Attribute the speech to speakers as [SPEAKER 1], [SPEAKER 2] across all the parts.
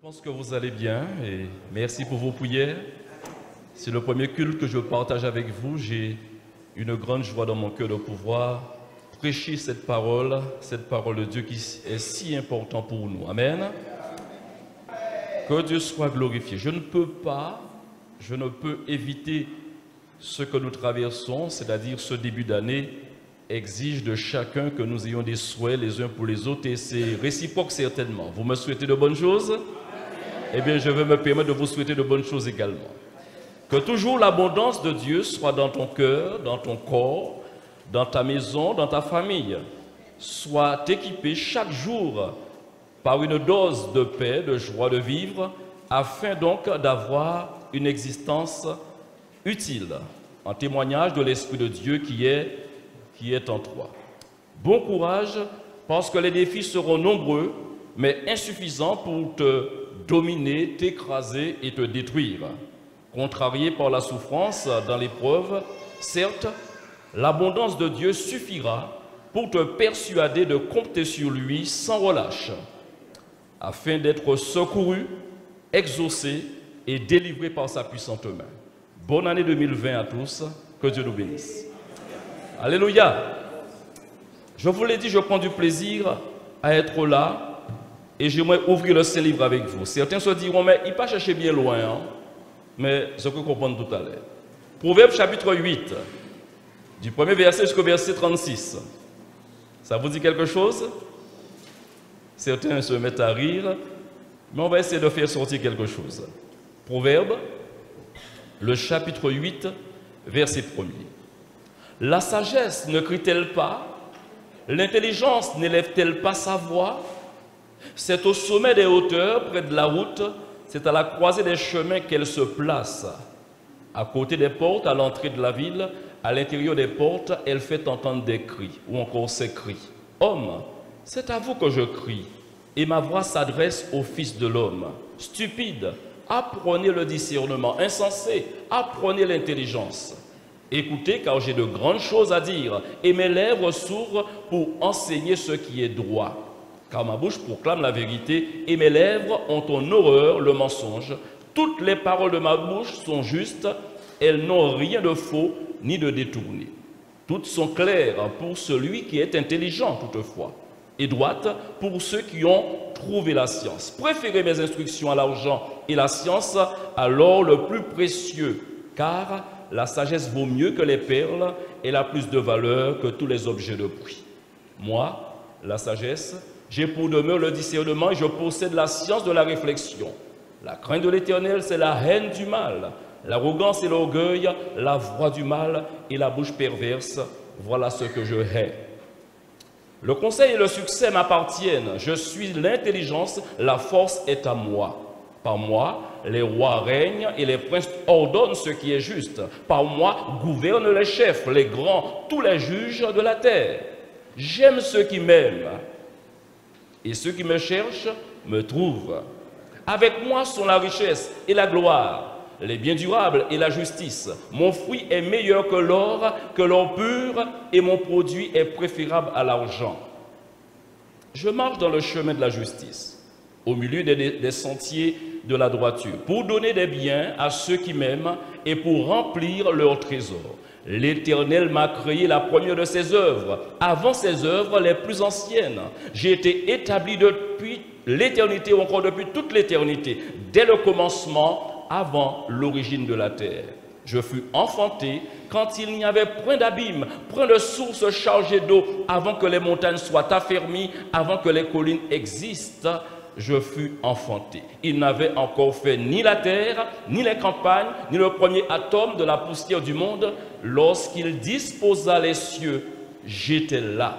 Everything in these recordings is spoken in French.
[SPEAKER 1] pense que vous allez bien et merci pour vos prières. C'est le premier culte que je partage avec vous. J'ai une grande joie dans mon cœur de pouvoir prêcher cette parole de Dieu qui est si importante pour nous. Amen. Que Dieu soit glorifié. Je ne peux éviter ce que nous traversons, c'est-à-dire ce début d'année exige de chacun que nous ayons des souhaits les uns pour les autres et c'est réciproque certainement. Vous me souhaitez de bonnes choses? Eh bien, je vais me permettre de vous souhaiter de bonnes choses également. Que toujours l'abondance de Dieu soit dans ton cœur, dans ton corps, dans ta maison, dans ta famille. Soit équipé chaque jour par une dose de paix, de joie de vivre, afin donc d'avoir une existence utile, en témoignage de l'Esprit de Dieu qui est en toi. Bon courage, parce que les défis seront nombreux, mais insuffisants pour te dominer, t'écraser et te détruire. Contrarié par la souffrance dans l'épreuve, certes, l'abondance de Dieu suffira pour te persuader de compter sur lui sans relâche, afin d'être secouru, exaucé et délivré par sa puissante main. Bonne année 2020 à tous, que Dieu nous bénisse. Alléluia. Je vous l'ai dit, je prends du plaisir à être là et j'aimerais ouvrir le Saint-Livre avec vous. Certains se diront, mais il ne pas chercher bien loin, hein? Mais je peux comprendre tout à l'heure. Proverbe chapitre 8, du premier verset jusqu'au verset 36. Ça vous dit quelque chose? Certains se mettent à rire, mais on va essayer de faire sortir quelque chose. Proverbe, le chapitre 8, verset 1er. La sagesse ne crie-t-elle pas? L'intelligence n'élève-t-elle pas sa voix? C'est au sommet des hauteurs, près de la route, c'est à la croisée des chemins qu'elle se place. À côté des portes, à l'entrée de la ville, à l'intérieur des portes, elle fait entendre des cris, ou encore ces cris. Homme, c'est à vous que je crie, et ma voix s'adresse au Fils de l'homme. Stupide, apprenez le discernement. Insensé, apprenez l'intelligence. Écoutez, car j'ai de grandes choses à dire, et mes lèvres s'ouvrent pour enseigner ce qui est droit. Car ma bouche proclame la vérité, et mes lèvres ont en horreur le mensonge. Toutes les paroles de ma bouche sont justes, elles n'ont rien de faux ni de détourné. Toutes sont claires pour celui qui est intelligent toutefois, et droites pour ceux qui ont trouvé la science. Préférez mes instructions à l'argent et la science à l'or le plus précieux, car la sagesse vaut mieux que les perles, et elle a plus de valeur que tous les objets de prix. Moi, la sagesse, j'ai pour demeure le discernement et je possède la science de la réflexion. La crainte de l'Éternel, c'est la haine du mal. L'arrogance et l'orgueil, la voix du mal et la bouche perverse, voilà ce que je hais. Le conseil et le succès m'appartiennent. Je suis l'intelligence, la force est à moi. Par moi, les rois règnent et les princes ordonnent ce qui est juste. Par moi, gouvernent les chefs, les grands, tous les juges de la terre. J'aime ceux qui m'aiment. Et ceux qui me cherchent me trouvent. Avec moi sont la richesse et la gloire, les biens durables et la justice. Mon fruit est meilleur que l'or pur, et mon produit est préférable à l'argent. Je marche dans le chemin de la justice, au milieu des sentiers de la droiture, pour donner des biens à ceux qui m'aiment et pour remplir leurs trésors. L'Éternel m'a créé la première de ses œuvres, avant ses œuvres les plus anciennes. J'ai été établi depuis l'éternité, ou encore depuis toute l'éternité, dès le commencement, avant l'origine de la terre. Je fus enfanté quand il n'y avait point d'abîme, point de source chargée d'eau, avant que les montagnes soient affermies, avant que les collines existent. Je fus enfanté. Il n'avait encore fait ni la terre, ni les campagnes, ni le premier atome de la poussière du monde. Lorsqu'il disposa les cieux, j'étais là.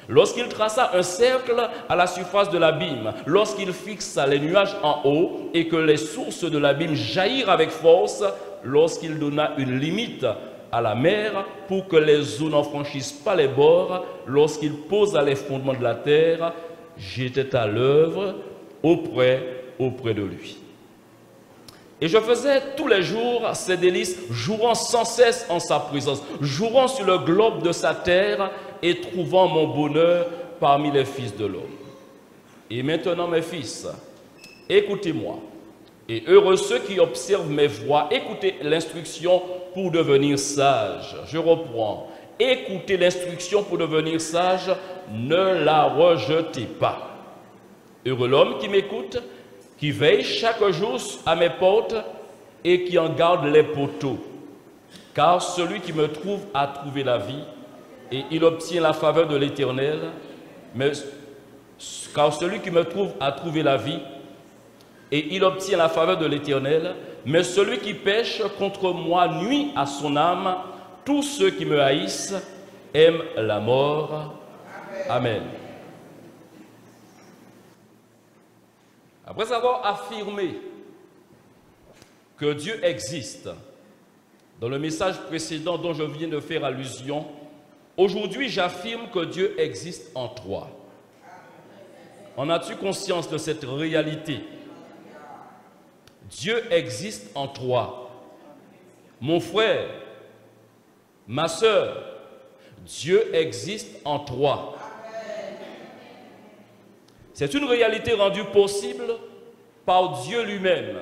[SPEAKER 1] Lorsqu'il traça un cercle à la surface de l'abîme, lorsqu'il fixa les nuages en haut et que les sources de l'abîme jaillirent avec force, lorsqu'il donna une limite à la mer pour que les eaux n'en franchissent pas les bords, lorsqu'il posa les fondements de la terre, j'étais à l'œuvre auprès de lui. Et je faisais tous les jours ses délices, jouant sans cesse en sa présence, jouant sur le globe de sa terre et trouvant mon bonheur parmi les fils de l'homme. Et maintenant, mes fils, écoutez-moi. Et heureux ceux qui observent mes voies, écoutez l'instruction pour devenir sage. Je reprends. Écoutez l'instruction pour devenir sage, ne la rejetez pas. Heureux l'homme qui m'écoute, qui veille chaque jour à mes portes et qui en garde les poteaux. Car celui qui me trouve a trouvé la vie et il obtient la faveur de l'Éternel. Car celui qui me trouve a trouvé la vie et il obtient la faveur de l'Éternel. Mais celui qui pêche contre moi nuit à son âme. Tous ceux qui me haïssent aiment la mort. Amen. Après avoir affirmé que Dieu existe, dans le message précédent dont je viens de faire allusion, aujourd'hui j'affirme que Dieu existe en toi. En as-tu conscience de cette réalité? Dieu existe en toi. Mon frère, ma sœur, Dieu existe en toi. C'est une réalité rendue possible par Dieu lui-même.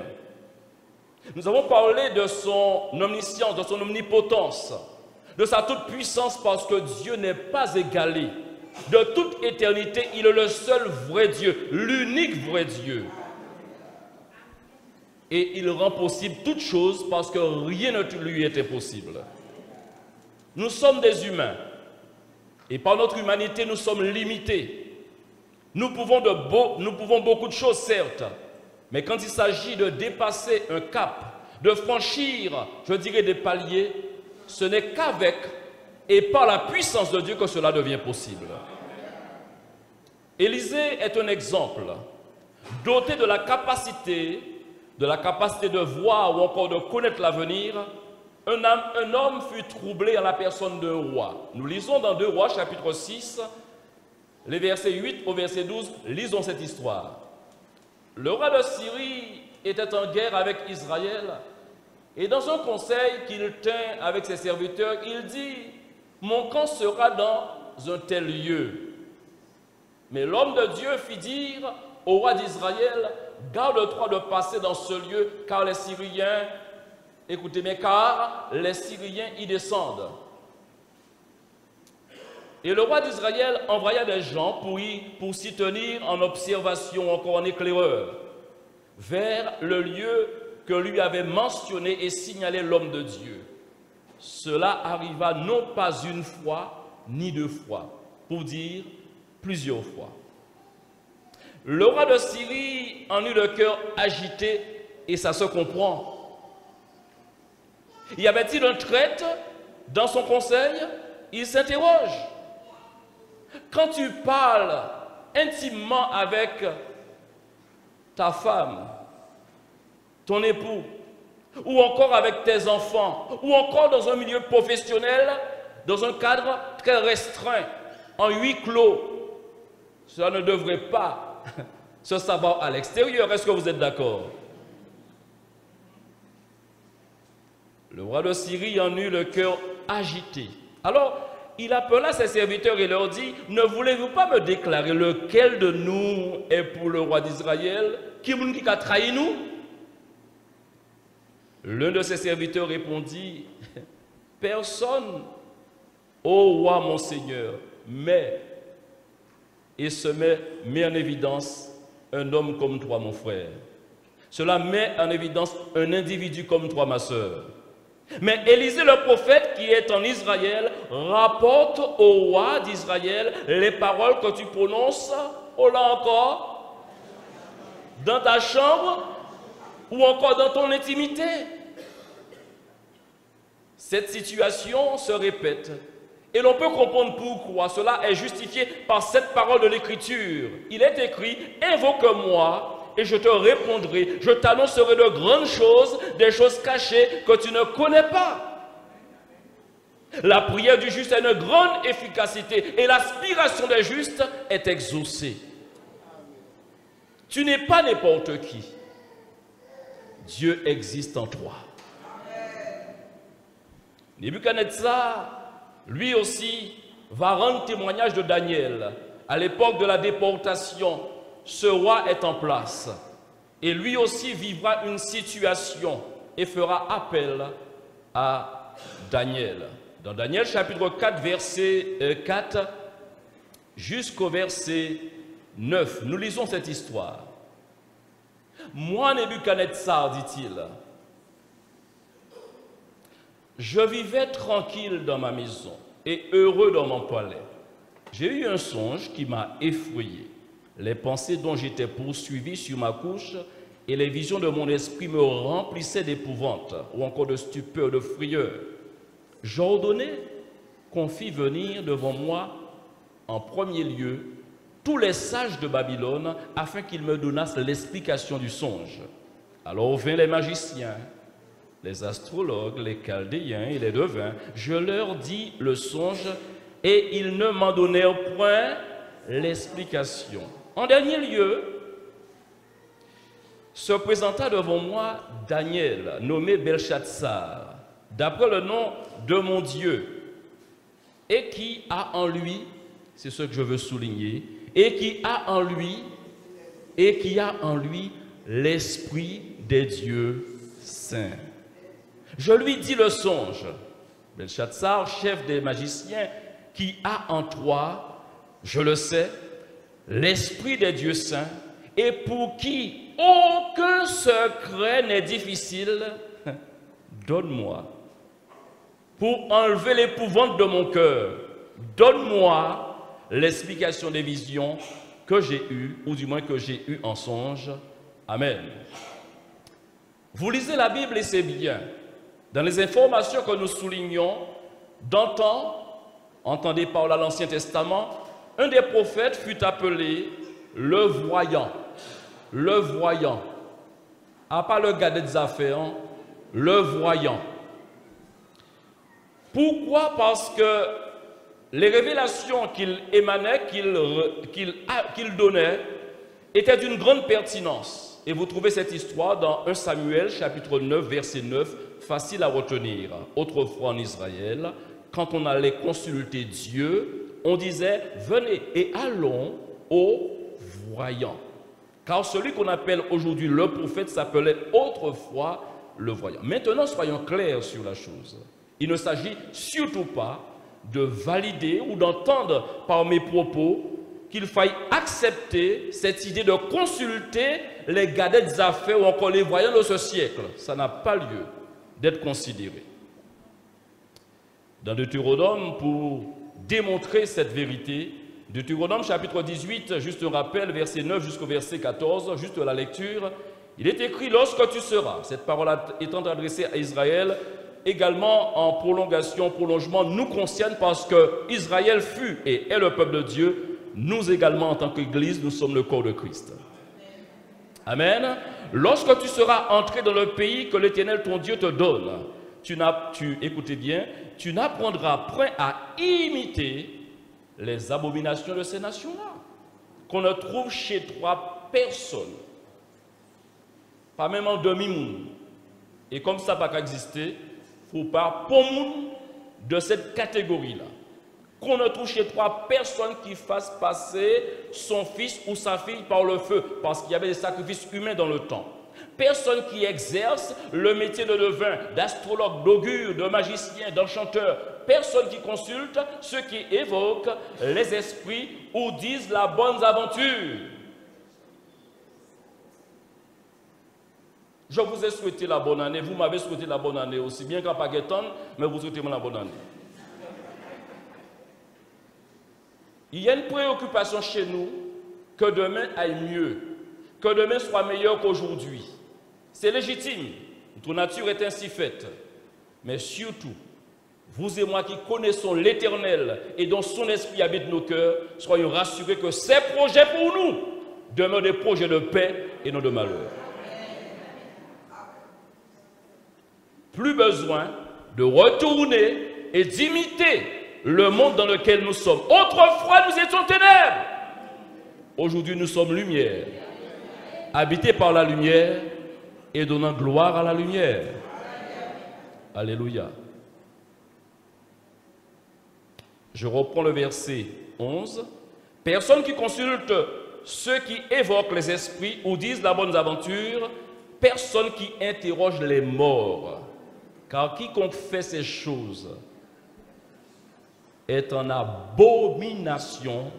[SPEAKER 1] Nous avons parlé de son omniscience, de son omnipotence, de sa toute-puissance parce que Dieu n'est pas égalé. De toute éternité, il est le seul vrai Dieu, l'unique vrai Dieu. Et il rend possible toutes choses parce que rien ne lui est impossible. Nous sommes des humains et par notre humanité, nous sommes limités. Nous pouvons beaucoup de choses, certes, mais quand il s'agit de dépasser un cap, de franchir, je dirais, des paliers, ce n'est qu'avec et par la puissance de Dieu que cela devient possible. Élisée est un exemple, doté de la capacité de voir ou encore de connaître l'avenir. Un homme fut troublé à la personne d'un roi. Nous lisons dans 2 Rois, chapitre 6, les versets 8 au verset 12, lisons cette histoire. Le roi de Syrie était en guerre avec Israël, et dans un conseil qu'il tint avec ses serviteurs, il dit « Mon camp sera dans un tel lieu. » Mais l'homme de Dieu fit dire au roi d'Israël « Garde-toi de passer dans ce lieu, car les Syriens, écoutez bien, car les Syriens y descendent. » Et le roi d'Israël envoya des gens pour s'y tenir en observation, encore en éclaireur, vers le lieu que lui avait mentionné et signalé l'homme de Dieu. Cela arriva non pas une fois, ni 2 fois, pour dire plusieurs fois. Le roi de Syrie en eut le cœur agité, et ça se comprend. Y avait-il un traître dans son conseil? Il s'interroge. Quand tu parles intimement avec ta femme, ton époux, ou encore avec tes enfants, ou encore dans un milieu professionnel, dans un cadre très restreint, en huis clos, cela ne devrait pas se savoir à l'extérieur. Est-ce que vous êtes d'accord? Le roi de Syrie en eut le cœur agité. Alors, il appela ses serviteurs et leur dit, « Ne voulez-vous pas me déclarer lequel de nous est pour le roi d'Israël? Qui a trahi nous ?» L'un de ses serviteurs répondit, « Personne, ô roi mon Seigneur, mais, et se met en évidence un homme comme toi, mon frère. Cela met en évidence un individu comme toi, ma sœur. Mais Élisée le prophète qui est en Israël rapporte au roi d'Israël les paroles que tu prononces, oh là encore, dans ta chambre ou encore dans ton intimité. » Cette situation se répète et l'on peut comprendre pourquoi cela est justifié par cette parole de l'Écriture. Il est écrit « Invoque-moi et je te répondrai, je t'annoncerai de grandes choses, des choses cachées que tu ne connais pas. » La prière du juste a une grande efficacité et l'aspiration des justes est exaucée. Tu n'es pas n'importe qui. Dieu existe en toi. Nebuchadnezzar, lui aussi, va rendre témoignage de Daniel. À l'époque de la déportation, ce roi est en place. et lui aussi vivra une situation et fera appel à Daniel. Dans Daniel chapitre 4, verset 4 jusqu'au verset 9, nous lisons cette histoire. Moi, Nebuchadnezzar, dit-il, je vivais tranquille dans ma maison et heureux dans mon palais. J'ai eu un songe qui m'a effrayé. Les pensées dont j'étais poursuivi sur ma couche et les visions de mon esprit me remplissaient d'épouvante ou encore de stupeur, de frayeur. J'ordonnai qu'on fît venir devant moi en premier lieu tous les sages de Babylone afin qu'ils me donnassent l'explication du songe. Alors vinrent les magiciens, les astrologues, les chaldéens et les devins. Je leur dis le songe et ils ne m'en donnèrent point l'explication. En dernier lieu, se présenta devant moi Daniel, nommé Belchatsar, d'après le nom de mon Dieu, et qui a en lui, c'est ce que je veux souligner, et qui a en lui l'esprit des dieux saints. Je lui dis le songe, Belchatsar, chef des magiciens, qui a en toi, je le sais, l'esprit des dieux saints, et pour qui aucun secret n'est difficile, donne-moi, pour enlever l'épouvante de mon cœur, donne-moi l'explication des visions que j'ai eues, ou du moins que j'ai eues en songe. Amen. Vous lisez la Bible et c'est bien. Dans les informations que nous soulignons, d'antan, entendez par là l'Ancien Testament, un des prophètes fut appelé le voyant. Le voyant. À part le gars des affaires, le voyant. Pourquoi? Parce que les révélations qu'il émanait, qu'il donnait, étaient d'une grande pertinence. Et vous trouvez cette histoire dans 1 Samuel, chapitre 9, verset 9, facile à retenir. Autrefois en Israël, quand on allait consulter Dieu, on disait « Venez et allons au voyant ». Car celui qu'on appelle aujourd'hui le prophète s'appelait autrefois le voyant. Maintenant, soyons clairs sur la chose. Il ne s'agit surtout pas de valider ou d'entendre par mes propos qu'il faille accepter cette idée de consulter les gadets des affaires ou encore les voyants de ce siècle. Ça n'a pas lieu d'être considéré. Dans Deutéronome, pour démontrer cette vérité, Deutéronome chapitre 18, juste un rappel, verset 9 jusqu'au verset 14, juste la lecture, il est écrit « Lorsque tu seras », cette parole étant adressée à Israël, également en prolongement, nous concerne parce que Israël fut et est le peuple de Dieu. Nous également, en tant qu'Église, nous sommes le corps de Christ. Amen. Lorsque tu seras entré dans le pays que l'Éternel ton Dieu te donne, écoutez bien, tu n'apprendras point à imiter les abominations de ces nations-là, qu'on ne trouve chez toi personne, pas même en demi-monde. Et comme ça n'a pas existé, il ne faut pas pour monde de cette catégorie-là. Qu'on ne trouve chez toi personne qui fasse passer son fils ou sa fille par le feu, parce qu'il y avait des sacrifices humains dans le temps. Personne qui exerce le métier de devin, d'astrologue, d'augure, de magicien, d'enchanteur. Personne qui consulte ceux qui évoquent les esprits ou disent la bonne aventure. Je vous ai souhaité la bonne année, vous m'avez souhaité la bonne année aussi, bien qu'à Pagueton, mais vous souhaitez la bonne année. Il y a une préoccupation chez nous que demain aille mieux, que demain soit meilleur qu'aujourd'hui. C'est légitime, notre nature est ainsi faite. Mais surtout, vous et moi qui connaissons l'Éternel et dont son esprit habite nos cœurs, soyons rassurés que ses projets pour nous demeurent des projets de paix et non de malheur. Plus besoin de retourner et d'imiter le monde dans lequel nous sommes. Autrefois, nous étions ténèbres. Aujourd'hui, nous sommes lumière. Habités par la lumière et donnant gloire à la lumière. Alléluia. Je reprends le verset 11. Personne qui consulte ceux qui évoquent les esprits ou disent la bonne aventure, personne qui interroge les morts. Car quiconque fait ces choses est en abomination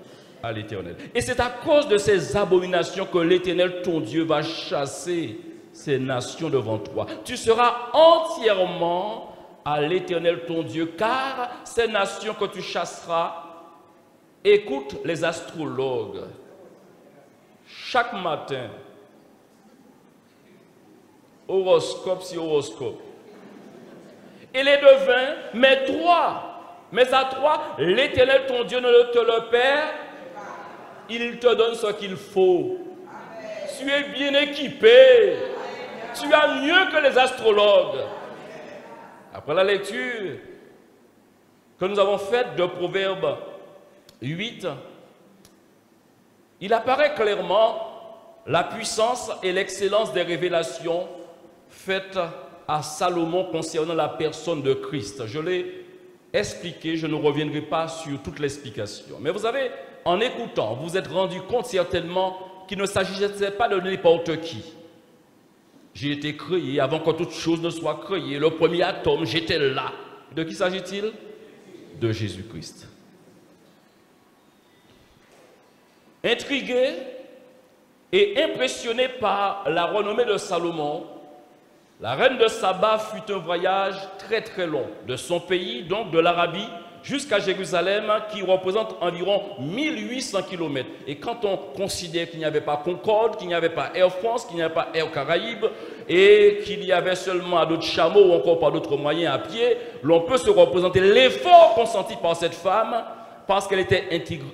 [SPEAKER 1] à l'Éternel. Et c'est à cause de ces abominations que l'Éternel, ton Dieu, va chasser ces nations devant toi. Tu seras entièrement à l'Éternel, ton Dieu, car ces nations que tu chasseras, écoute les astrologues. Chaque matin, horoscope sur horoscope. Et les devins, mais à toi, l'Éternel, ton Dieu, ne te le perd. Il te donne ce qu'il faut. Tu es bien équipé. Tu as mieux que les astrologues. Après la lecture que nous avons faite de Proverbe 8, il apparaît clairement la puissance et l'excellence des révélations faites à Salomon concernant la personne de Christ. Je l'ai expliqué, je ne reviendrai pas sur toute l'explication. Mais vous avez, en écoutant, vous êtes rendu compte certainement qu'il ne s'agissait pas de n'importe qui. J'ai été créé avant que toute chose ne soit créée. Le premier atome, j'étais là. De qui s'agit-il? De Jésus-Christ. Intrigué et impressionné par la renommée de Salomon, la reine de Saba fut un voyage très très long de son pays, donc de l'Arabie, jusqu'à Jérusalem, qui représente environ 1800 km. Et quand on considère qu'il n'y avait pas Concorde, qu'il n'y avait pas Air France, qu'il n'y avait pas Air Caraïbes, et qu'il y avait seulement à d'autres chameaux ou encore par d'autres moyens à pied, l'on peut se représenter l'effort consenti par cette femme, parce qu'elle était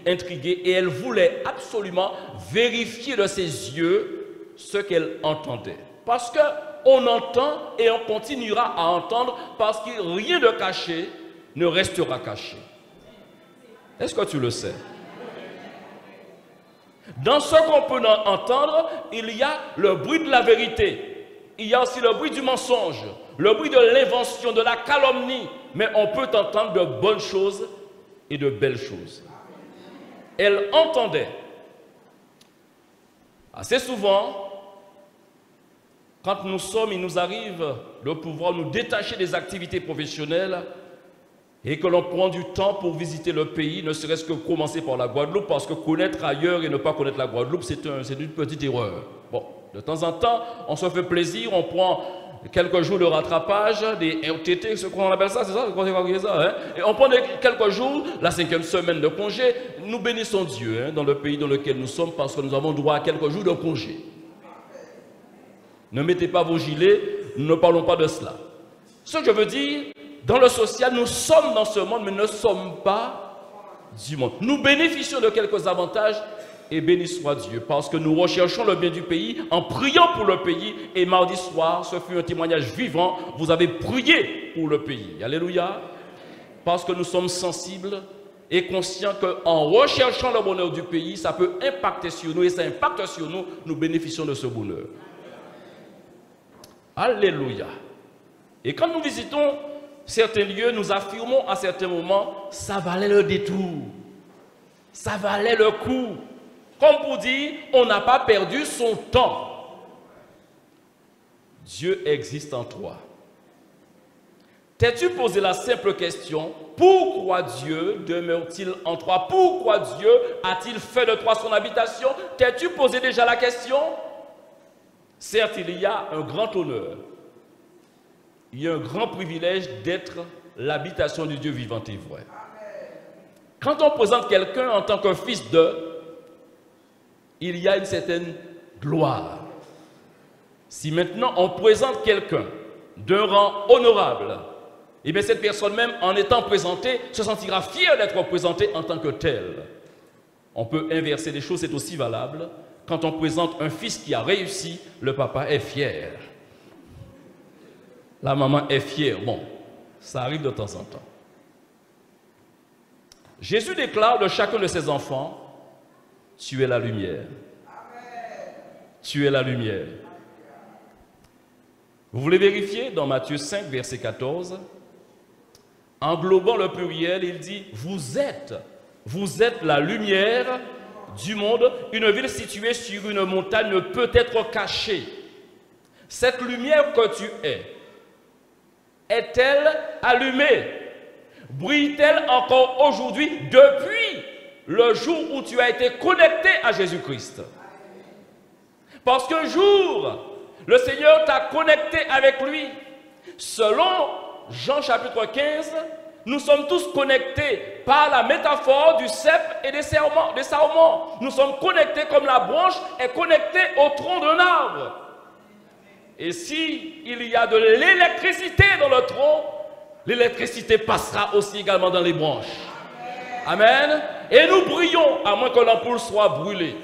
[SPEAKER 1] intriguée et elle voulait absolument vérifier de ses yeux ce qu'elle entendait. Parce qu'on entend et on continuera à entendre, parce que rien de caché ne restera caché. Est-ce que tu le sais? Dans ce qu'on peut entendre, il y a le bruit de la vérité. Il y a aussi le bruit du mensonge, le bruit de l'invention, de la calomnie. Mais on peut entendre de bonnes choses et de belles choses. Elle entendait. Assez souvent, quand il nous arrive de pouvoir nous détacher des activités professionnelles et que l'on prend du temps pour visiter le pays, ne serait-ce que commencer par la Guadeloupe, parce que connaître ailleurs et ne pas connaître la Guadeloupe, c'est une petite erreur. Bon, de temps en temps, on se fait plaisir, on prend quelques jours de rattrapage, des RTT, ce qu'on appelle ça, c'est ça, hein? Et on prend quelques jours, la 5e semaine de congé. Nous bénissons Dieu dans le pays dans lequel nous sommes, parce que nous avons droit à quelques jours de congé. Ne mettez pas vos gilets, ne parlons pas de cela. Ce que je veux dire, dans le social, nous sommes dans ce monde, mais ne sommes pas du monde. Nous bénéficions de quelques avantages, et béni soit Dieu, parce que nous recherchons le bien du pays en priant pour le pays. Et mardi soir, ce fut un témoignage vivant. Vous avez prié pour le pays. Alléluia. Parce que nous sommes sensibles et conscients qu'en recherchant le bonheur du pays, ça peut impacter sur nous, et ça impacte sur nous. Nous bénéficions de ce bonheur. Alléluia. Et quand nous visitons certains lieux, nous affirmons à certains moments, ça valait le détour. Ça valait le coup. Comme pour dire, on n'a pas perdu son temps. Dieu existe en toi. T'es-tu posé la simple question, pourquoi Dieu demeure-t-il en toi? Pourquoi Dieu a-t-il fait de toi son habitation? T'es-tu posé déjà la question? Certes, il y a un grand honneur. Il y a un grand privilège d'être l'habitation du Dieu vivant et vrai. Quand on présente quelqu'un en tant que fils de, il y a une certaine gloire. Si maintenant on présente quelqu'un d'un rang honorable, et bien cette personne même, en étant présentée, se sentira fière d'être présentée en tant que telle. On peut inverser les choses, c'est aussi valable. Quand on présente un fils qui a réussi, le papa est fier. La maman est fière. Bon, ça arrive de temps en temps. Jésus déclare de chacun de ses enfants, tu es la lumière. Tu es la lumière. Vous voulez vérifier dans Matthieu 5, verset 14, englobant le pluriel, il dit, vous êtes la lumière du monde, une ville située sur une montagne ne peut être cachée. Cette lumière que tu es, est-elle allumée? Brille-t-elle encore aujourd'hui depuis le jour où tu as été connecté à Jésus-Christ? Parce qu'un jour, le Seigneur t'a connecté avec lui. Selon Jean chapitre 15, nous sommes tous connectés par la métaphore du cep et des sarments. Nous sommes connectés comme la branche est connectée au tronc d'un arbre. Et si il y a de l'électricité dans le tronc, l'électricité passera aussi également dans les branches. Amen. Et nous brillons, à moins que l'ampoule soit brûlée.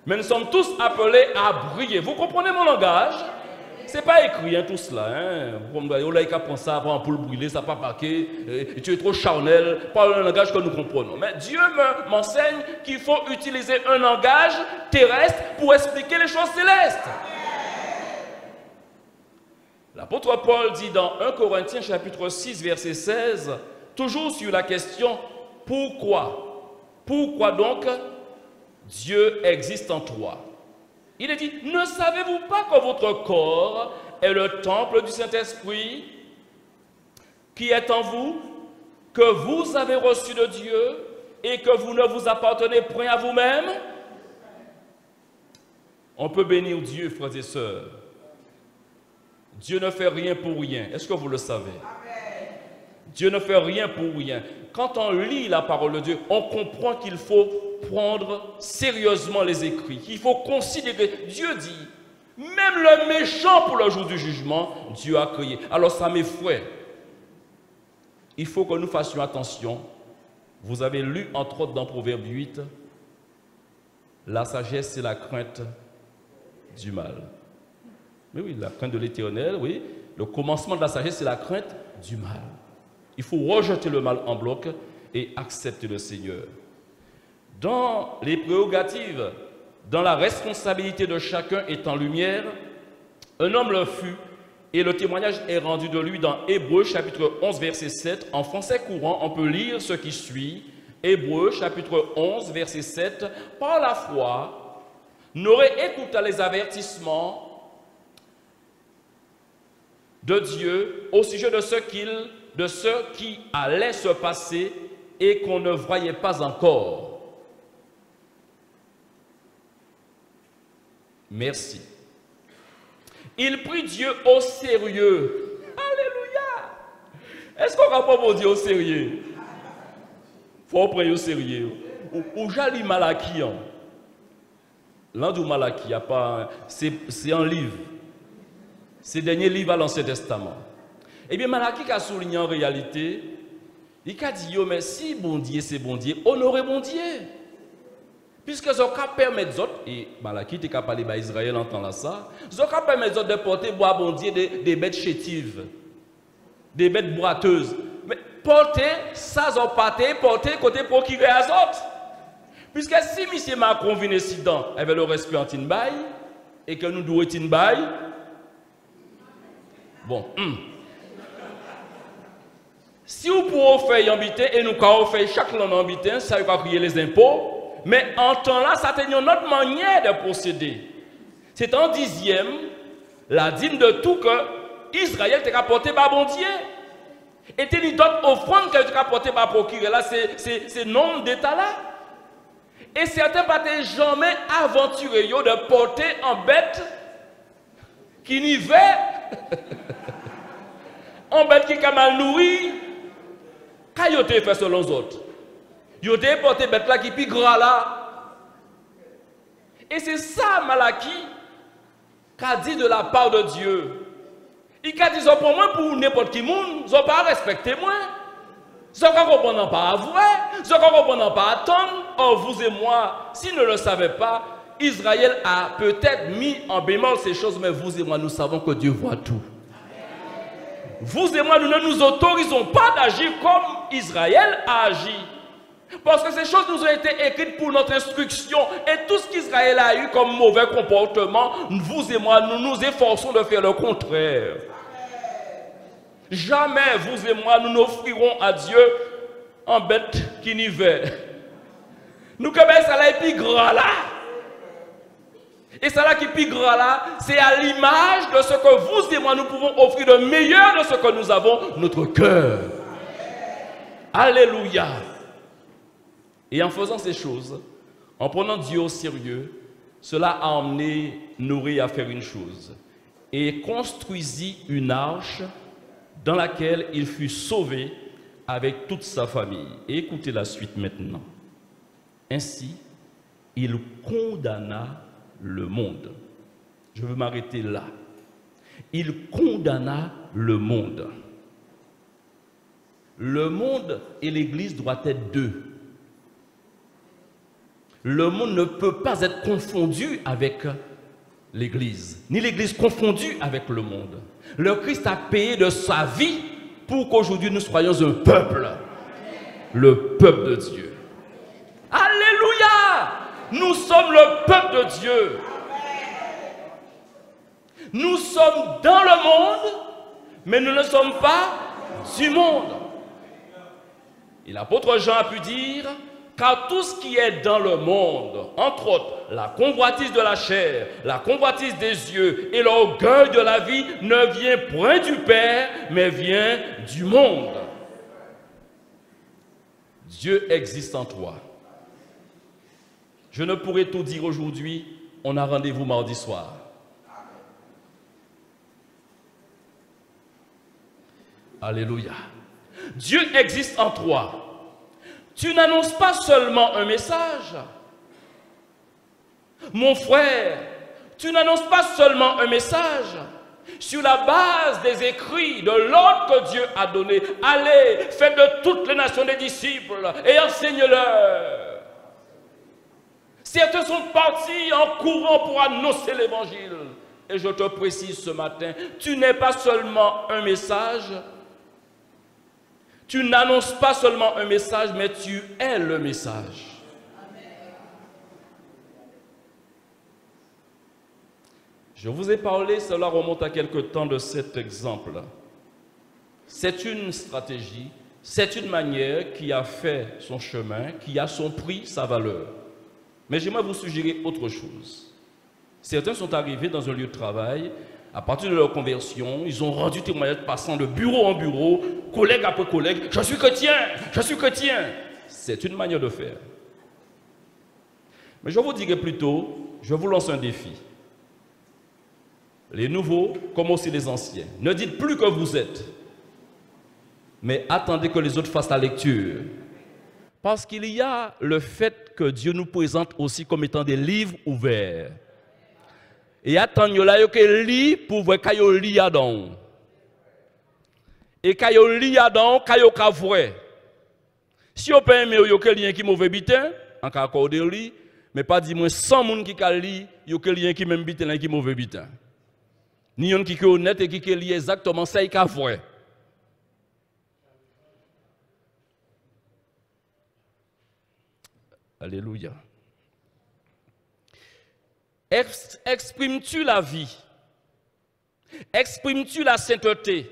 [SPEAKER 1] Mais nous sommes tous appelés à briller. Vous comprenez mon langage? Ce n'est pas écrit, hein, tout cela. On a pensé ça, pour l'ampoule brûlée, ça n'a pas marqué. Tu es trop charnel, pas le langage que nous comprenons. Mais Dieu m'enseigne qu'il faut utiliser un langage terrestre pour expliquer les choses célestes. L'apôtre Paul dit dans 1 Corinthiens chapitre 6 verset 16, toujours sur la question « Pourquoi ?» Pourquoi donc Dieu existe en toi? Il est dit « Ne savez-vous pas que votre corps est le temple du Saint-Esprit qui est en vous, que vous avez reçu de Dieu et que vous ne vous appartenez point à vous-même » On peut bénir Dieu, frères et sœurs. Dieu ne fait rien pour rien. Est-ce que vous le savez? Amen. Dieu ne fait rien pour rien. Quand on lit la parole de Dieu, on comprend qu'il faut prendre sérieusement les écrits. Il faut considérer. Dieu dit, même le méchant pour le jour du jugement, Dieu a créé. Alors ça m'effraie. Il faut que nous fassions attention. Vous avez lu entre autres dans Proverbe 8, la sagesse c'est la crainte du mal. Mais oui, la crainte de l'Éternel, oui. Le commencement de la sagesse, c'est la crainte du mal. Il faut rejeter le mal en bloc et accepter le Seigneur. Dans les prérogatives, dans la responsabilité de chacun est en lumière, un homme le fut et le témoignage est rendu de lui dans Hébreux chapitre 11 verset 7. En français courant, on peut lire ce qui suit. Hébreux chapitre 11 verset 7. Par la foi, Noé écouta les avertissements de Dieu au sujet de ce qui allait se passer et qu'on ne voyait pas encore. Merci. Il prit Dieu au sérieux. Alléluia. Est-ce qu'on va pas mon Dieu au sérieux? Faut prendre au sérieux. Ou j'allie Malachie. L'un du Malachie, c'est un livre. C'est le dernier livre à l'Ancien Testament. Eh bien, Malachie a souligné en réalité, il a dit, mais si bon Dieu, c'est bon Dieu, honorez bon Dieu. Puisque ça permet aux autres, et Malachie a parlé à Israël en temps là ça, ça permet aux autres de porter bois bon Dieu des bêtes chétives, des bêtes boiteuses. Mais porter, ça, ça porter côté procurer à autres. Puisque si M. Macron vient ici avec le respect en Tinbaï, et que nous devons Tinbaï, bon, si vous pouvez faire habiter et nous pouvons faire chaque langue habiter, ça va créer les impôts. Mais en temps là, ça c'est une autre manière de procéder. C'est en dixième, la dîme de tout que Israël t'a rapporté par bon Dieu. Et il d'autres offrandes que tu as rapporté par procureur là, c'est nombre d'états là. Et certains ne jamais aventuré de porter en bête qui n'y va. En bête qui est mal nourrie, quand ils ont fait selon les autres, ils ont porté bête là qui est plus gras là. Et c'est ça Malachie qu'a dit de la part de Dieu. Il a dit pour moi, pour n'importe qui monde, ils n'ont pas respecté moi. Ils ne comprennent pas à vrai, ils ne comprennent pas à attendre. Or vous et moi, s'ils ne le savaient pas, Israël a peut-être mis en bémol ces choses, mais vous et moi, nous savons que Dieu voit tout. Vous et moi, nous ne nous autorisons pas d'agir comme Israël a agi. Parce que ces choses nous ont été écrites pour notre instruction. Et tout ce qu'Israël a eu comme mauvais comportement, vous et moi, nous nous efforçons de faire le contraire. Jamais vous et moi, nous n'offrirons à Dieu un bête qui n'y va. Nous que ça là et puis grand là. Et ça là qui est plus grand là, c'est à l'image de ce que vous et moi nous pouvons offrir de meilleur de ce que nous avons, notre cœur. Alléluia. Et en faisant ces choses, en prenant Dieu au sérieux, cela a emmené Noé à faire une chose. Et construisit une arche dans laquelle il fut sauvé avec toute sa famille. Et écoutez la suite maintenant. Ainsi, il condamna le monde. Je veux m'arrêter là. Il condamna le monde. Le monde et l'Église doivent être deux. Le monde ne peut pas être confondu avec l'Église, ni l'Église confondue avec le monde. Le Christ a payé de sa vie pour qu'aujourd'hui nous soyons un peuple, le peuple de Dieu. Alléluia! Nous sommes le peuple de Dieu. Nous sommes dans le monde, mais nous ne sommes pas du monde. Et l'apôtre Jean a pu dire, car tout ce qui est dans le monde, entre autres, la convoitise de la chair, la convoitise des yeux et l'orgueil de la vie ne vient point du Père, mais vient du monde. Dieu existe en toi. Je ne pourrais tout dire aujourd'hui, on a rendez-vous mardi soir. Alléluia. Dieu existe en toi. Tu n'annonces pas seulement un message. Mon frère, tu n'annonces pas seulement un message. Sur la base des écrits, de l'ordre que Dieu a donné, allez, faites de toutes les nations des disciples et enseignez-leur. Certains sont partis en courant pour annoncer l'évangile. Et je te précise ce matin, tu n'es pas seulement un message. Tu n'annonces pas seulement un message, mais tu es le message. Je vous ai parlé, cela remonte à quelque temps de cet exemple. C'est une stratégie, c'est une manière qui a fait son chemin, qui a son prix, sa valeur. Mais j'aimerais vous suggérer autre chose. Certains sont arrivés dans un lieu de travail, à partir de leur conversion, ils ont rendu témoignage passant de bureau en bureau, collègue après collègue, je suis chrétien, je suis chrétien. C'est une manière de faire. Mais je vous dirais plutôt, je vous lance un défi. Les nouveaux, comme aussi les anciens, ne dites plus que vous êtes, mais attendez que les autres fassent la lecture. Parce qu'il y a le fait que Dieu nous présente aussi comme étant des livres ouverts. Et attendez là que lit pour voir kayo li adon. Et kayo li adon kayo ka vrai. Si on peut aimer yo que lien qui mauvais bitin, en ka accorder li, mais pas dire moi 100 moun qui ka li, yo que lien qui même bitin qui mauvais bitin. Ni yon qui est honnête et qui lit exactement ça y ka vrai. Alléluia. Exprimes-tu la vie? Exprimes-tu la sainteté?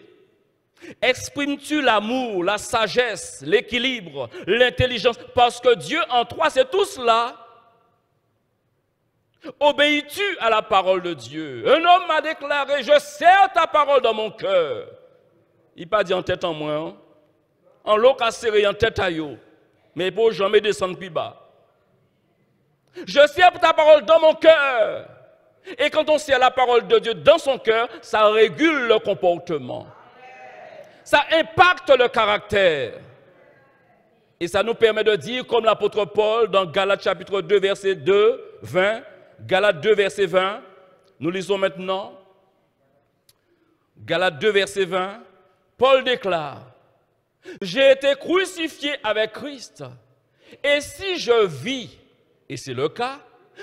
[SPEAKER 1] Exprimes-tu l'amour, la sagesse, l'équilibre, l'intelligence? Parce que Dieu en toi, c'est tout cela. Obéis-tu à la parole de Dieu? Un homme m'a déclaré, je serre ta parole dans mon cœur. Il n'a pas dit en tête en moins, en l'eau serré en tête à yo, mais pour jamais descendre plus bas. Je serre ta parole dans mon cœur. Et quand on serre la parole de Dieu dans son cœur, ça régule le comportement. Ça impacte le caractère. Et ça nous permet de dire, comme l'apôtre Paul, dans Galates chapitre 2, verset 2, 20, Galates 2, verset 20, nous lisons maintenant, Galates 2, verset 20, Paul déclare, « J'ai été crucifié avec Christ, et si je vis, et c'est le cas,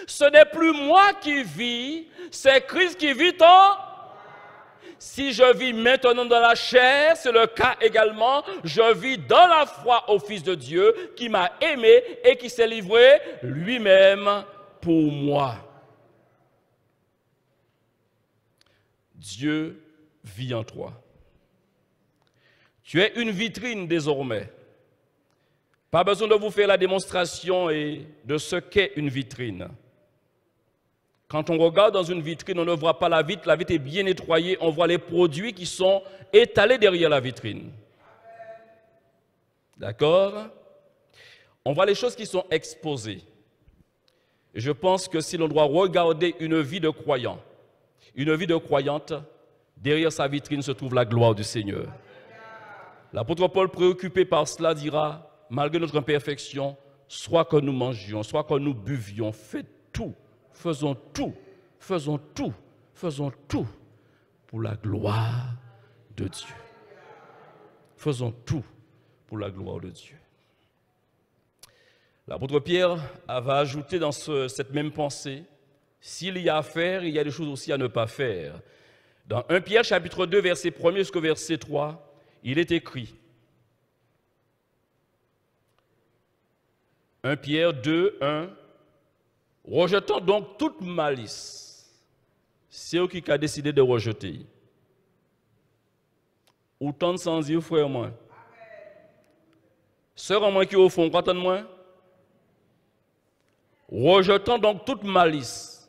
[SPEAKER 1] ce n'est plus moi qui vis, c'est Christ qui vit en. Si je vis maintenant dans la chair, c'est le cas également, je vis dans la foi au Fils de Dieu qui m'a aimé et qui s'est livré lui-même pour moi. » Dieu vit en toi. Tu es une vitrine désormais. Pas besoin de vous faire la démonstration de ce qu'est une vitrine. Quand on regarde dans une vitrine, on ne voit pas la vitre est bien nettoyée, on voit les produits qui sont étalés derrière la vitrine. D'accord? On voit les choses qui sont exposées. Et je pense que si l'on doit regarder une vie de croyant, une vie de croyante, derrière sa vitrine se trouve la gloire du Seigneur. L'apôtre Paul, préoccupé par cela, dira, malgré notre imperfection, soit que nous mangions, soit que nous buvions, faisons tout pour la gloire de Dieu. Faisons tout pour la gloire de Dieu. L'apôtre Pierre va ajouter dans cette même pensée, s'il y a à faire, il y a des choses aussi à ne pas faire. Dans 1 Pierre chapitre 2, verset 1 jusqu'au verset 3, il est écrit, 1 Pierre 2, 1, rejetant donc toute malice, c'est eux qui ont décidé de rejeter. Autant sans dire, frère moi. Sœur moi qui au fond, quand moi. Rejetant donc toute malice.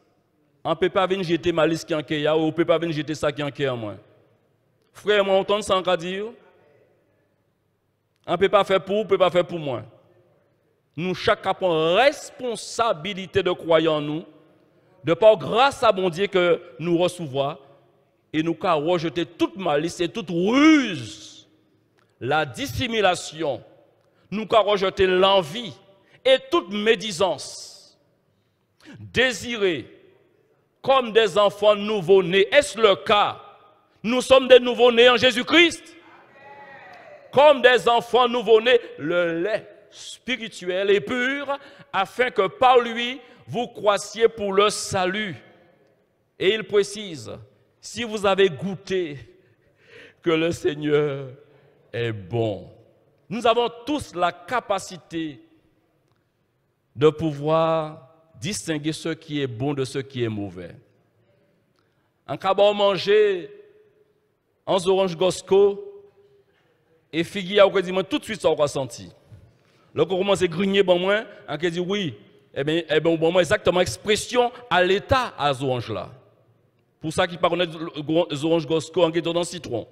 [SPEAKER 1] On ne peut pas venir jeter malice qui en kéya, ou on ne peut pas venir jeter ça qui en kéya moi. Frère moi, autant sans dire. On ne peut pas faire pour, on ne peut pas faire pour moi. Nous, chacun avons responsabilité de croyants nous, de par grâce à mon Dieu que nous recevons, et nous avons rejeté toute malice et toute ruse, la dissimulation, nous avons rejeté l'envie et toute médisance. Désirer comme des enfants nouveau-nés, est-ce le cas? Nous sommes des nouveau-nés en Jésus-Christ. Comme des enfants nouveau-nés, le lait spirituel et pur, afin que par lui, vous croissiez pour le salut. Et il précise, si vous avez goûté que le Seigneur est bon, nous avons tous la capacité de pouvoir distinguer ce qui est bon de ce qui est mauvais. En cas de manger en orange Gosco et figuier à tout de suite ça on va sentir. Lorsqu'on commence à grigner, bon moins, on dit oui, eh bien, bon moins exactement expression à l'état à orange là. Pour ça qui parle de orange Gosco en dans le citron.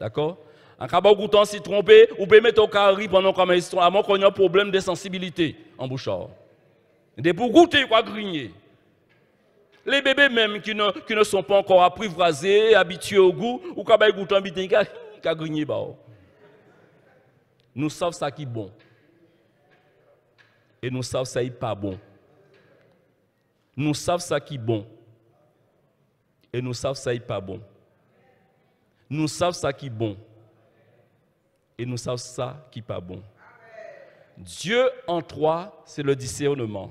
[SPEAKER 1] D'accord? En cas de goûter en citron, ou peut mettre au carré pendant qu'on a un problème de sensibilité en bouchard. Et pour goûter, quoi grigner. Les bébés même qui ne sont pas encore apprivoisés, habitués au goût, ou quand ils goûtent en bitin, ils grigner. Nous savons ça qui est bon. Et nous savons ça qui n'est pas bon. Nous savons ça qui est bon. Et nous savons ça qui n'est pas bon. Nous savons ça qui est bon. Et nous savons ça qui n'est pas bon. Dieu en toi, c'est le discernement.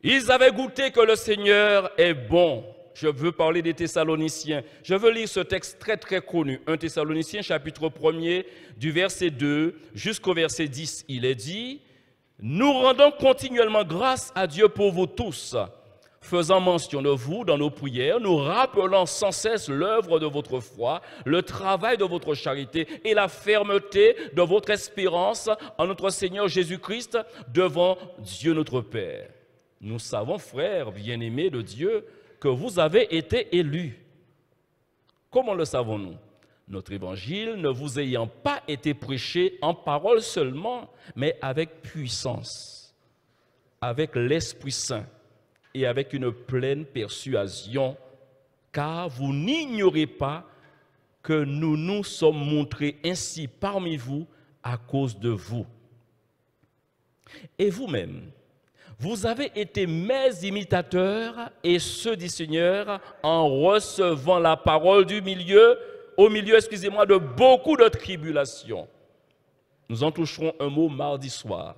[SPEAKER 1] Ils avaient goûté que le Seigneur est bon. Je veux parler des Thessaloniciens. Je veux lire ce texte très très connu. 1 Thessaloniciens chapitre 1er du verset 2 jusqu'au verset 10. Il est dit, nous rendons continuellement grâce à Dieu pour vous tous, faisant mention de vous dans nos prières, nous rappelant sans cesse l'œuvre de votre foi, le travail de votre charité et la fermeté de votre espérance en notre Seigneur Jésus-Christ devant Dieu notre Père. Nous savons, frères bien-aimés de Dieu, que vous avez été élus. Comment le savons-nous? Notre évangile ne vous ayant pas été prêché en parole seulement, mais avec puissance, avec l'Esprit Saint et avec une pleine persuasion, car vous n'ignorez pas que nous nous sommes montrés ainsi parmi vous à cause de vous. Et vous-même, vous avez été mes imitateurs et ceux du Seigneur en recevant la parole au milieu, de beaucoup de tribulations. Nous en toucherons un mot mardi soir.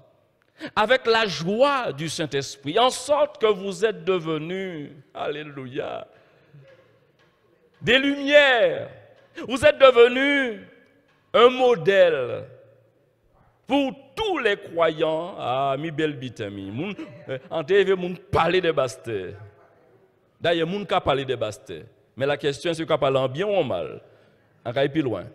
[SPEAKER 1] Avec la joie du Saint-Esprit, en sorte que vous êtes devenus, alléluia, des lumières. Vous êtes devenus un modèle pour tous les croyants. Ah, mi belle bitami. En TV, moun parler de basté. D'ailleurs, moun ka parler de basté. Mais la question, c'est qu'on parle en bien ou en mal. On va plus loin.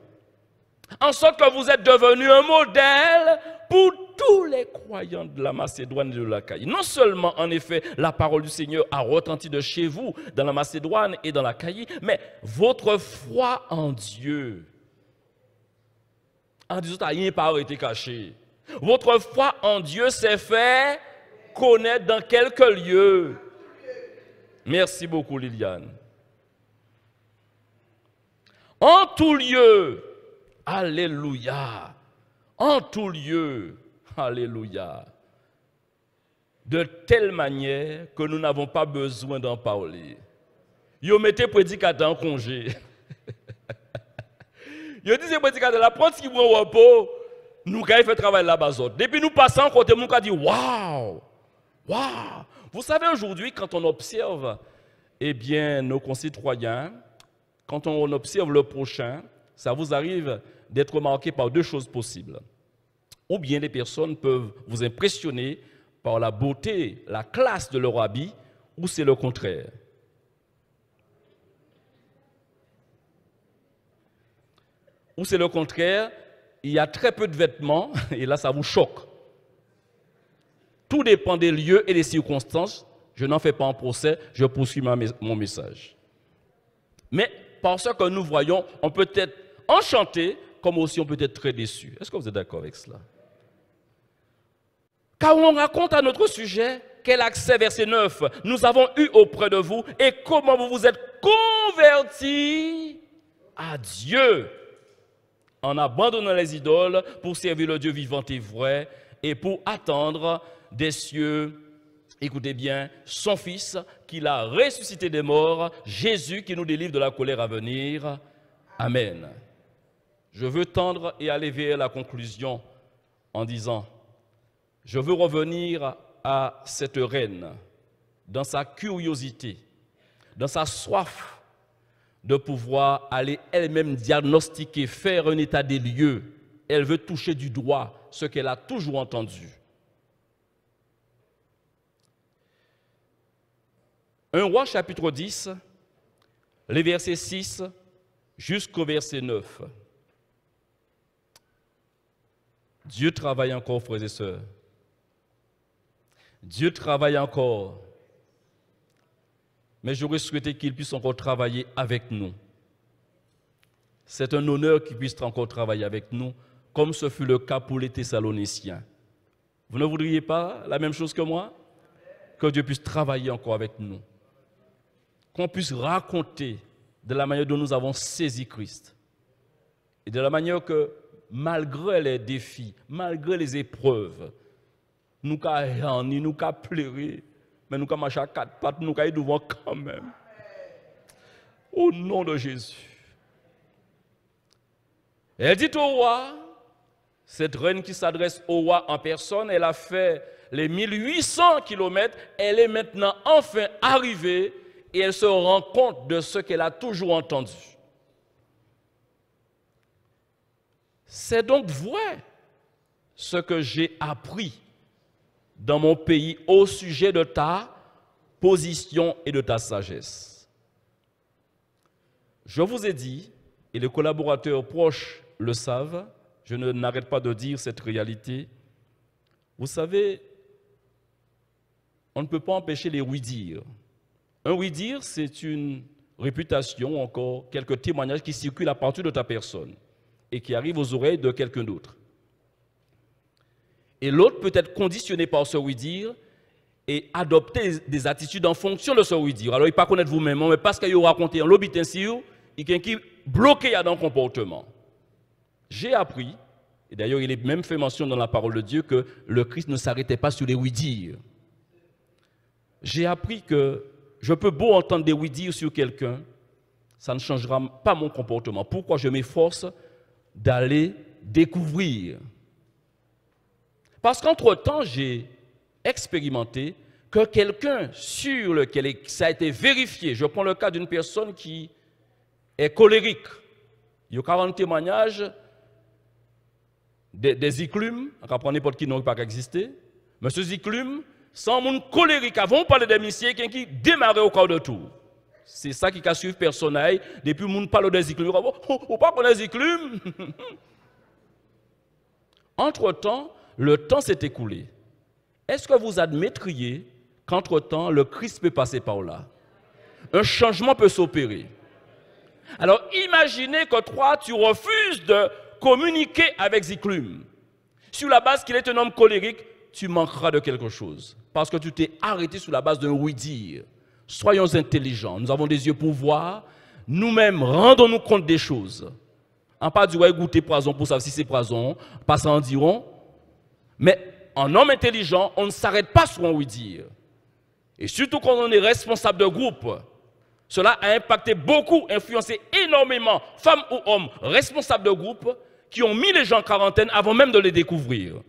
[SPEAKER 1] en sorte que vous êtes devenu un modèle pour tous les croyants de la Macédoine et de l'Achaïe. Non seulement, en effet, la parole du Seigneur a retenti de chez vous, dans la Macédoine et dans l'Achaïe, mais votre foi en Dieu, en disant, ça n'a pas été caché. Votre foi en Dieu s'est fait connaître dans quelques lieux. Merci beaucoup, Liliane. En tout lieu, alléluia. En tout lieu, alléluia. De telle manière que nous n'avons pas besoin d'en parler. Yo mettez prédicateur en congé. Yo disent prédicateur, la prendre qui prend repos, nous avons fait travail là-bas. Depuis nous passons côté, nous avons dit waouh, waouh. Vous savez aujourd'hui, quand on observe, eh bien, nos concitoyens, quand on observe le prochain, ça vous arrive d'être marqué par deux choses possibles. Ou bien les personnes peuvent vous impressionner par la beauté, la classe de leur habit, ou c'est le contraire. Ou c'est le contraire, il y a très peu de vêtements, et là ça vous choque. Tout dépend des lieux et des circonstances. Je n'en fais pas un procès, je poursuis mon message. Mais parce que nous voyons, on peut être enchanté, comme aussi on peut être très déçu. Est-ce que vous êtes d'accord avec cela? Car on raconte à notre sujet quel accès, verset 9, nous avons eu auprès de vous et comment vous vous êtes convertis à Dieu en abandonnant les idoles pour servir le Dieu vivant et vrai et pour attendre des cieux, écoutez bien, son Fils qu'il a ressuscité des morts, Jésus qui nous délivre de la colère à venir. Amen. Je veux tendre et aller vers la conclusion en disant, je veux revenir à cette reine dans sa curiosité, dans sa soif de pouvoir aller elle-même diagnostiquer, faire un état des lieux. Elle veut toucher du doigt ce qu'elle a toujours entendu. 1 Roi chapitre 10, les versets 6 jusqu'au verset 9. Dieu travaille encore, frères et sœurs. Dieu travaille encore. Mais j'aurais souhaité qu'il puisse encore travailler avec nous. C'est un honneur qu'il puisse encore travailler avec nous, comme ce fut le cas pour les Thessaloniciens. Vous ne voudriez pas la même chose que moi? Que Dieu puisse travailler encore avec nous. Qu'on puisse raconter de la manière dont nous avons saisi Christ. Et de la manière que, malgré les défis, malgré les épreuves, nous avons nous avons pleuré, mais nous avons marché à quatre pattes, nous avons devant quand même. Au nom de Jésus. Elle dit au roi, cette reine qui s'adresse au roi en personne, elle a fait les 1800 kilomètres, elle est maintenant enfin arrivée et elle se rend compte de ce qu'elle a toujours entendu. C'est donc vrai ce que j'ai appris dans mon pays au sujet de ta position et de ta sagesse. Je vous ai dit, et les collaborateurs proches le savent, je n'arrête pas de dire cette réalité. Vous savez, on ne peut pas empêcher les oui-dire. Un oui-dire, c'est une réputation, encore quelques témoignages qui circulent à partir de ta personne et qui arrivent aux oreilles de quelqu'un d'autre. Et l'autre peut être conditionné par ce oui-dire et adopter des attitudes en fonction de ce oui-dire. Alors, il ne peut pas connaître vous-même, mais parce qu'il a raconté un lobby ainsi, il y a qui bloqué dans le comportement. J'ai appris, et d'ailleurs il est même fait mention dans la parole de Dieu, que le Christ ne s'arrêtait pas sur les oui-dire. J'ai appris que je peux beau entendre des oui-dire sur quelqu'un, ça ne changera pas mon comportement. Pourquoi je m'efforce d'aller découvrir? Parce qu'entre-temps, j'ai expérimenté que quelqu'un sur lequel ça a été vérifié, je prends le cas d'une personne qui est colérique. Il y a 40 témoignages des Ziklumes, on va prendre n'importe qui n'aurait pas existé. Monsieur Ziklume, sans mon colérique, avant de parler des messieurs qui démarrait au corps de tout. C'est ça qui a suivi personnel. Depuis que nous parlons des Ziklumes, on ne parle pas des Ziklumes. Entre-temps, le temps s'est écoulé. Est-ce que vous admettriez qu'entre-temps, le Christ peut passer par là? Un changement peut s'opérer. Alors, imaginez que toi, tu refuses de communiquer avec Ziklume. Sur la base qu'il est un homme colérique, tu manqueras de quelque chose. Parce que tu t'es arrêté sur la base d'un oui-dire. Soyons intelligents. Nous avons des yeux pour voir. Nous-mêmes, rendons-nous compte des choses. En pas du ouais, goûter poison pour savoir si c'est poison, pas ça en diront. Mais en homme intelligent, on ne s'arrête pas sur un oui-dire. Et surtout quand on est responsable de groupe, cela a impacté beaucoup, influencé énormément, femmes ou hommes responsables de groupe, qui ont mis les gens en quarantaine avant même de les découvrir.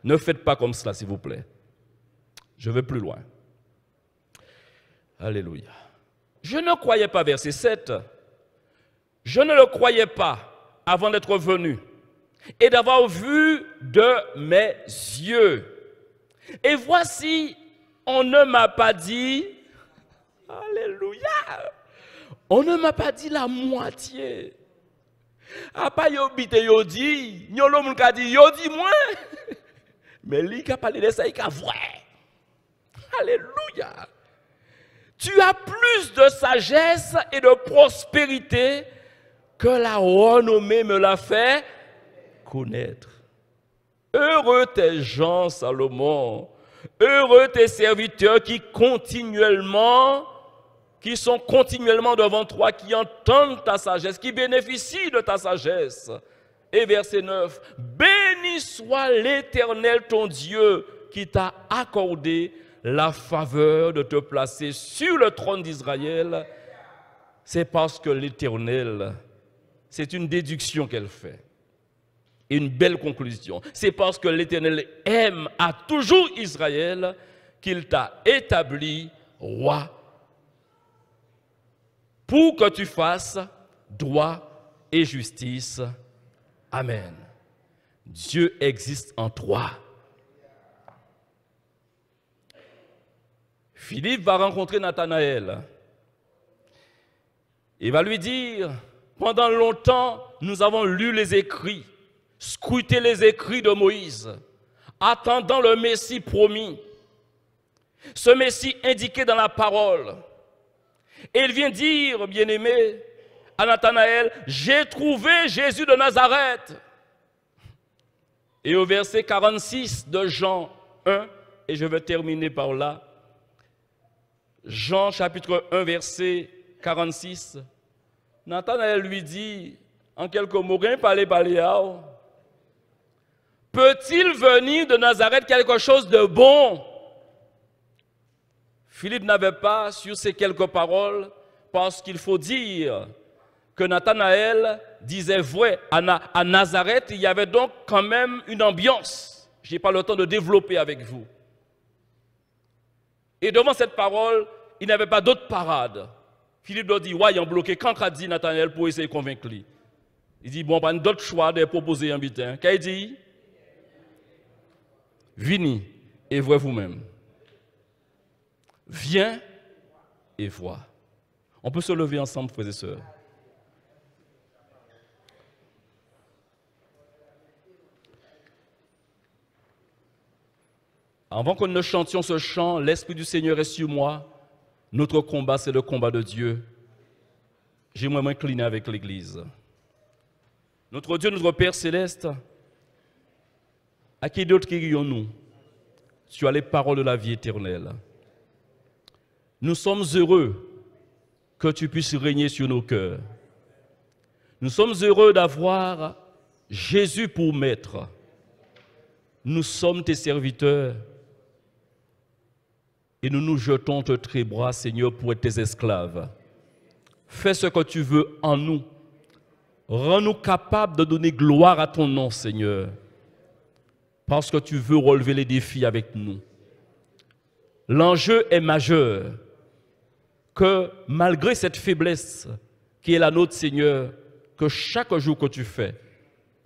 [SPEAKER 1] Ne faites pas comme cela, s'il vous plaît. Je vais plus loin. Alléluia. Je ne croyais pas, verset 7, je ne le croyais pas avant d'être venu et d'avoir vu de mes yeux. Et voici, on ne m'a pas dit, alléluia, on ne m'a pas dit la moitié. Apa yo bite yo di, yo l'homme qui a dit yo di moins. Mais lui qui a parlé de ça, il a vrai. Alléluia. Tu as plus de sagesse et de prospérité que la renommée me l'a fait connaître. Heureux tes gens, Salomon. Heureux tes serviteurs qui sont continuellement devant toi, qui entendent ta sagesse, qui bénéficient de ta sagesse. Et verset 9, béni soit l'Éternel ton Dieu qui t'a accordé la faveur de te placer sur le trône d'Israël. C'est parce que l'Éternel, c'est une déduction qu'elle fait. Et une belle conclusion. C'est parce que l'Éternel aime à toujours Israël qu'il t'a établi roi pour que tu fasses droit et justice. Amen. Dieu existe en toi. Philippe va rencontrer Nathanaël. Il va lui dire, pendant longtemps, nous avons lu les écrits, scruté les écrits de Moïse, attendant le Messie promis. Ce Messie indiqué dans la parole. Et il vient dire, bien-aimé, à Nathanaël, j'ai trouvé Jésus de Nazareth. Et au verset 46 de Jean 1, et je vais terminer par là, Jean chapitre 1, verset 46, Nathanaël lui dit, en quelques mots, peut-il venir de Nazareth quelque chose de bon? Philippe n'avait pas sur ces quelques paroles, parce qu'il faut dire que Nathanaël disait vrai. À Nazareth, il y avait donc quand même une ambiance. Je n'ai pas le temps de développer avec vous. Et devant cette parole, il n'avait pas d'autre parade. Philippe doit dire, ouais, il a bloqué. Quand a dit Nathanaël pour essayer de convaincre lui? Il dit, bon, pas d'autre choix de proposer un butin. Qu'est-ce qu'il dit? Venez et voyez vous-même. Viens et vois. On peut se lever ensemble, frères et sœurs. Avant que nous ne chantions ce chant, l'Esprit du Seigneur est sur moi. Notre combat, c'est le combat de Dieu. J'aimerais m'incliner avec l'Église. Notre Dieu, notre Père céleste, à qui d'autre crions-nous? Tu as les paroles de la vie éternelle. Nous sommes heureux que tu puisses régner sur nos cœurs. Nous sommes heureux d'avoir Jésus pour maître. Nous sommes tes serviteurs et nous nous jetons entre tes bras, Seigneur, pour être tes esclaves. Fais ce que tu veux en nous. Rends-nous capables de donner gloire à ton nom, Seigneur, parce que tu veux relever les défis avec nous. L'enjeu est majeur, que malgré cette faiblesse qui est la nôtre, Seigneur, que chaque jour que tu fais,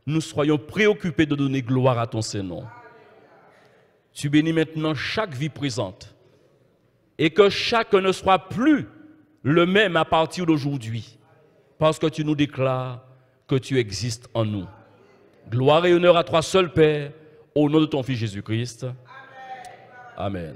[SPEAKER 1] nous soyons préoccupés de donner gloire à ton Saint-Nom. Tu bénis maintenant chaque vie présente et que chacun ne soit plus le même à partir d'aujourd'hui, parce que tu nous déclares que tu existes en nous. Gloire et honneur à toi seul, Père, au nom de ton Fils Jésus-Christ. Amen.